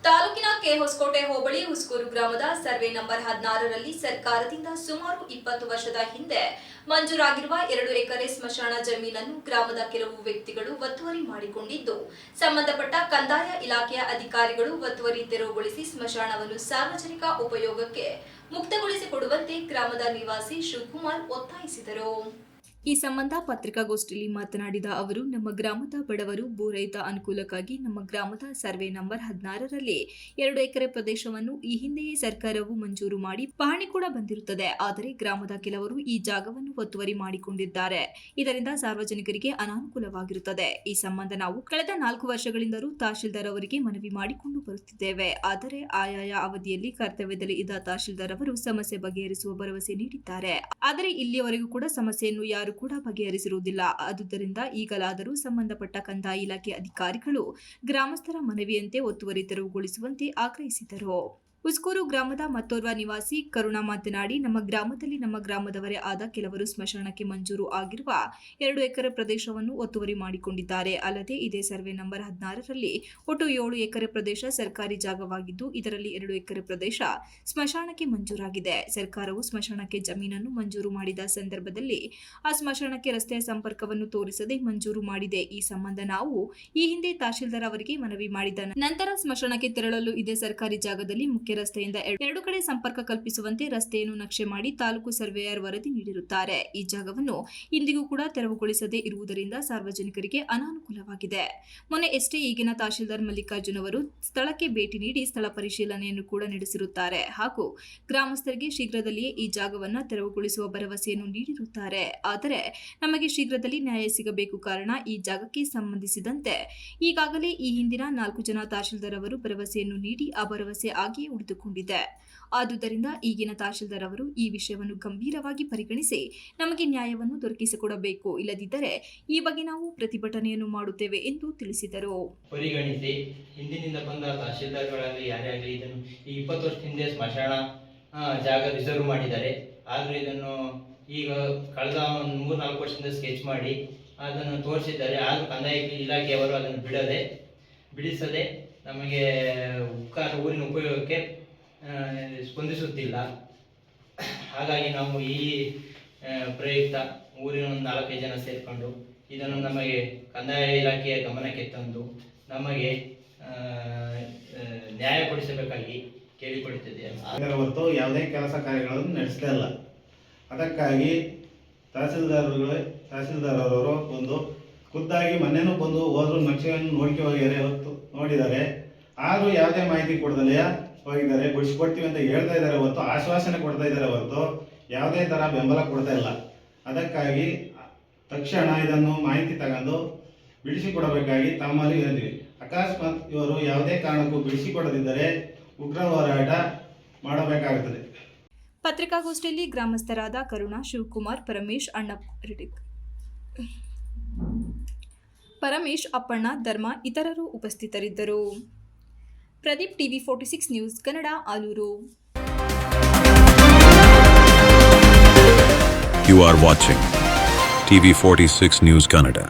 ತಾಲೂಕಿನ ಕೆಹೊಸಕೋಟೆ ಹೋಬಳಿ ಹುಸ್ಕೂರು ಗ್ರಾಮದ survey number 16ರಲ್ಲಿ ಸರ್ಕಾರದಿಂದ ಸುಮಾರು 20 ವರ್ಷದ ಹಿಂದೆ ಮಂಜೂರಾಗಿರುವ 2 ಎಕರೆ ಸ್ಮಶಾನ ಜಮೀನನ್ನು ಗ್ರಾಮದ ಕೆಲವು ವ್ಯಕ್ತಿಗಳು ಒತ್ತುವರಿ ಮಾಡಿಕೊಂಡಿದ್ದು, ಸಂಬಂಧಪಟ್ಟ ಕಂದಾಯ ಇಲಾಖೆಯ ಅಧಿಕಾರಿಗಳು ಒತ್ತುವರಿ ತೆರವುಗೊಳಿಸಿ ಸ್ಮಶಾನವನ್ನು ಸಾರ್ವಜನಿಕ ಉಪಯೋಗಕ್ಕೆ ಮುಕ್ತಗೊಳಿಸಿಕೊಡುವಂತೆ ಗ್ರಾಮದ ನಿವಾಸಿ ಶಿವಕುಮಾರ್ ಒತ್ತಾಯಿಸಿದರು. ಈ ಸಂಬಂಧ ಪತ್ರಿಕಾಗೋಷ್ಠಿಯಲ್ಲಿ ಮಾತನಾಡಿದ ಅವರು, ನಮ್ಮ ಗ್ರಾಮದ ಬಡವರು ಭೂರಹಿತ ಅನುಕೂಲಕ್ಕಾಗಿ ನಮ್ಮ ಗ್ರಾಮದ ಸರ್ವೆ ನಂಬರ್ 16ರಲ್ಲಿ 2 ಎಕರೆ ಪ್ರದೇಶವನ್ನು ಈ ಹಿಂದೆಯೇ ಸರ್ಕಾರವು ಮಂಜೂರು ಮಾಡಿ ಪಹಣಿ ಕೂಡ ಬಂದಿರುತ್ತದೆ. ಆದರೆ ಗ್ರಾಮದ ಕೆಲವರು ಈ ಜಾಗವನ್ನು ಒತ್ತುವರಿ ಮಾಡಿಕೊಂಡಿದ್ದಾರೆ. ಇದರಿಂದ ಸಾರ್ವಜನಿಕರಿಗೆ ಅನಾನುಕೂಲವಾಗಿರುತ್ತದೆ. ಈ ಸಂಬಂಧ ನಾವು ಕಳೆದ 4 ವರ್ಷಗಳಿಂದಲೂ ತಹಶೀಲ್ದಾರ್ ಅವರಿಗೆ ಮನವಿ ಮಾಡಿಕೊಂಡು ಬರುತ್ತಿದ್ದೇವೆ. ಆದರೆ ಆಯಾಯ ಅವಧಿಯಲ್ಲಿ ಕರ್ತವ್ಯದಲ್ಲಿ ಇದ್ದ ತಹಶೀಲ್ದಾರ್ ಅವರು ಸಮಸ್ಯೆ ಬಗೆಹರಿಸುವ ಭರವಸೆ ನೀಡಿದ್ದಾರೆ. ಆದರೆ ಇಲ್ಲಿಯವರೆಗೂ ಕೂಡ ಸಮಸ್ಯೆಯನ್ನು ಯಾರು ಕೂಡ ಬಗೆಹರಿಸಿರುವುದಿಲ್ಲ. ಆದುದರಿಂದ ಈಗಲಾದರೂ ಸಂಬಂಧಪಟ್ಟ ಕಂದಾಯ ಇಲಾಖೆ ಅಧಿಕಾರಿಗಳು ಗ್ರಾಮಸ್ಥರ ಮನವಿಯಂತೆ ಒತ್ತುವರಿ ತೆರವುಗೊಳಿಸುವಂತೆ ಆಗ್ರಹಿಸಿದರು. ಹುಸ್ಕೂರು ಗ್ರಾಮದ ಮತ್ತೋರ್ವ ನಿವಾಸಿ ಕರುಣಾ ಮಾತನಾಡಿ, ನಮ್ಮ ಗ್ರಾಮದಲ್ಲಿ ನಮ್ಮ ಗ್ರಾಮದವರೇ ಆದ ಕೆಲವರು ಸ್ಮಶಾನಕ್ಕೆ ಮಂಜೂರು ಆಗಿರುವ 2 ಎಕರೆ ಪ್ರದೇಶವನ್ನು ಒತ್ತುವರಿ ಮಾಡಿಕೊಂಡಿದ್ದಾರೆ. ಅಲ್ಲದೆ ಇದೇ ಸರ್ವೆ ನಂಬರ್ 16ರಲ್ಲಿ ಒಟ್ಟು 7 ಎಕರೆ ಪ್ರದೇಶ ಸರ್ಕಾರಿ ಜಾಗವಾಗಿದ್ದು, ಇದರಲ್ಲಿ 2 ಎಕರೆ ಪ್ರದೇಶ ಸ್ಮಶಾನಕ್ಕೆ ಮಂಜೂರಾಗಿದೆ. ಸರ್ಕಾರವು ಸ್ಮಶಾನಕ್ಕೆ ಜಮೀನನ್ನು ಮಂಜೂರು ಮಾಡಿದ ಸಂದರ್ಭದಲ್ಲಿ ಆ ಸ್ಮಶಾನಕ್ಕೆ ರಸ್ತೆಯ ಸಂಪರ್ಕವನ್ನು ತೋರಿಸದೆ ಮಂಜೂರು ಮಾಡಿದೆ. ಈ ಸಂಬಂಧ ನಾವು ಈ ಹಿಂದೆ ತಹಶೀಲ್ದಾರ್ ಅವರಿಗೆ ಮನವಿ ಮಾಡಿದ ನಂತರ ಸ್ಮಶಾನಕ್ಕೆ ತೆರಳಲು ಇದೇ ಸರ್ಕಾರಿ ಜಾಗದಲ್ಲಿ ಮುಖ್ಯ ರಸ್ತೆಯಿಂದ 2 ಕಡೆ ಸಂಪರ್ಕ ಕಲ್ಪಿಸುವಂತೆ ರಸ್ತೆಯನ್ನು ನಕ್ಷೆ ಮಾಡಿ ತಾಲೂಕು ಸರ್ವೇಯರ್ ವರದಿ ನೀಡಿರುತ್ತಾರೆ. ಈ ಜಾಗವನ್ನು ಇಂದಿಗೂ ಕೂಡ ತೆರವುಗೊಳಿಸದೇ ಇರುವುದರಿಂದ ಸಾರ್ವಜನಿಕರಿಗೆ ಅನಾನುಕೂಲವಾಗಿದೆ. ಮೊನ್ನೆ ಎಷ್ಟೇ ಈಗಿನ ತಹಶೀಲ್ದಾರ್ ಮಲ್ಲಿಕಾರ್ಜುನ್ ಅವರು ಸ್ಥಳಕ್ಕೆ ಭೇಟಿ ನೀಡಿ ಸ್ಥಳ ಪರಿಶೀಲನೆಯನ್ನು ಕೂಡ ನಡೆಸಿರುತ್ತಾರೆ ಹಾಗೂ ಗ್ರಾಮಸ್ಥರಿಗೆ ಶೀಘ್ರದಲ್ಲಿಯೇ ಈ ಜಾಗವನ್ನು ತೆರವುಗೊಳಿಸುವ ಭರವಸೆಯನ್ನು ನೀಡಿರುತ್ತಾರೆ. ಆದರೆ ನಮಗೆ ಶೀಘ್ರದಲ್ಲಿ ನ್ಯಾಯ ಸಿಗಬೇಕು. ಕಾರಣ ಈ ಜಾಗಕ್ಕೆ ಸಂಬಂಧಿಸಿದಂತೆ ಈಗಾಗಲೇ ಈ ಹಿಂದಿನ 4 ಜನ ತಹಶೀಲ್ದಾರ್ ಅವರು ಭರವಸೆಯನ್ನು ನೀಡಿ ಆ ಭರವಸೆ ಆಗಿಯೇ ಉಳಿದುಕೊಂಡಿದೆ. ಆದುದರಿಂದ ಈಗಿನ ತಹಶೀಲ್ದಾರ್ ಅವರು ಈ ವಿಷಯವನ್ನು ಗಂಭೀರವಾಗಿ ಪರಿಗಣಿಸಿ ನಮಗೆ ನ್ಯಾಯವನ್ನು ದೊರಕಿಸಿಕೊಡಬೇಕು. ಇಲ್ಲದಿದ್ದರೆ ಈ ಬಗ್ಗೆ ನಾವು ಪ್ರತಿಭಟನೆಯನ್ನು ಮಾಡುತ್ತೇವೆ ಎಂದು ತಿಳಿಸಿದರು. ಪರಿಗಣಿಸಿ ಹಿಂದಿನಿಂದ ಬಂದ ತಹಶೀಲ್ದಾರ್ಗಳಲ್ಲಿ ಯಾರೇ ಆಗಲಿ ಇದನ್ನು ಈ 20 ವರ್ಷದ ಹಿಂದೆ ಸ್ಮಶಾನ ಜಾಗ ರಿಸರ್ವ್ ಮಾಡಿದ್ದಾರೆ. ಆದರೂ ಇದನ್ನು ಈಗ ಕಳೆದ 3-4 ವರ್ಷದಿಂದ ಸ್ಕೆಚ್ ಮಾಡಿ ಅದನ್ನು ತೋರಿಸಿದ್ದಾರೆ. ಆದರೂ ಕಂದಾಯ ಇಲಾಖೆಯವರು ಅದನ್ನು ಬಿಡಿಸದೆ ನಮಗೆ ಊರಿನ ಉಪಯೋಗಕ್ಕೆ ಸ್ಪಂದಿಸುತ್ತಿಲ್ಲ. ಹಾಗಾಗಿ ನಾವು ಈ ಪ್ರಯುಕ್ತ ಊರಿನ 4-5 ಜನ ಸೇರಿಕೊಂಡು ಇದನ್ನು ನಮಗೆ ಕಂದಾಯ ಇಲಾಖೆಯ ಗಮನಕ್ಕೆ ತಂದು ನಮಗೆ ನ್ಯಾಯ ಕೊಡಿಸಬೇಕಾಗಿ ಕೇಳಿಕೊಳ್ಳುತ್ತಿದ್ದೇವೆ. ಅದರ ಹೊರತು ಯಾವುದೇ ಕೆಲಸ ಕಾರ್ಯಗಳನ್ನು ನಡೆಸ್ತಾ ಇಲ್ಲ. ಅದಕ್ಕಾಗಿ ತಹಸೀಲ್ದಾರ್ ಅವರು ಒಂದು ಖುದ್ದಾಗಿ ಮೊನ್ನೆನೂ ಬಂದು ಹೋದ್ರು ನಕ್ಷೆಯನ್ನು ನೋಡಿದ್ದಾರೆ. ಆದರೂ ಯಾವುದೇ ಮಾಹಿತಿ ಕೊಡದಲ್ಲೇ ಹೋಗಿದ್ದಾರೆ. ಬಿಡಿಸ್ಕೊಡ್ತೀವಿ ಅಂತ ಹೇಳ್ತಾ ಇದ್ದಾರೆ ಹೊರತು ಆಶ್ವಾಸನೆ ಕೊಡ್ತಾ ಇದ್ದಾರೆ ಹೊರತು ಯಾವುದೇ ಥರ ಬೆಂಬಲ ಕೊಡ್ತಾ ಇಲ್ಲ. ಅದಕ್ಕಾಗಿ ತಕ್ಷಣ ಇದನ್ನು ಮಾಹಿತಿ ತಗೊಂಡು ಬಿಡಿಸಿಕೊಡಬೇಕಾಗಿ ತಮ್ಮಲ್ಲಿ ಹೇಳಿದ್ವಿ. ಅಕಸ್ಮಾತ್ ಇವರು ಯಾವುದೇ ಕಾರಣಕ್ಕೂ ಬಿಡಿಸಿಕೊಡದಿದ್ದರೆ ಉಗ್ರ ಹೋರಾಟ ಮಾಡಬೇಕಾಗುತ್ತದೆ. ಪತ್ರಿಕಾಗೋಷ್ಠಿಯಲ್ಲಿ ಗ್ರಾಮಸ್ಥರಾದ ಕರುಣಾ, ಶಿವಕುಮಾರ್, ಪರಮೇಶ್, ಅಪ್ಪಣ್ಣ, ಧರ್ಮ ಇತರರು ಉಪಸ್ಥಿತರಿದ್ದರು. Pradeep, TV 46 news Kannada, Alur. You are watching TV 46 News Kannada.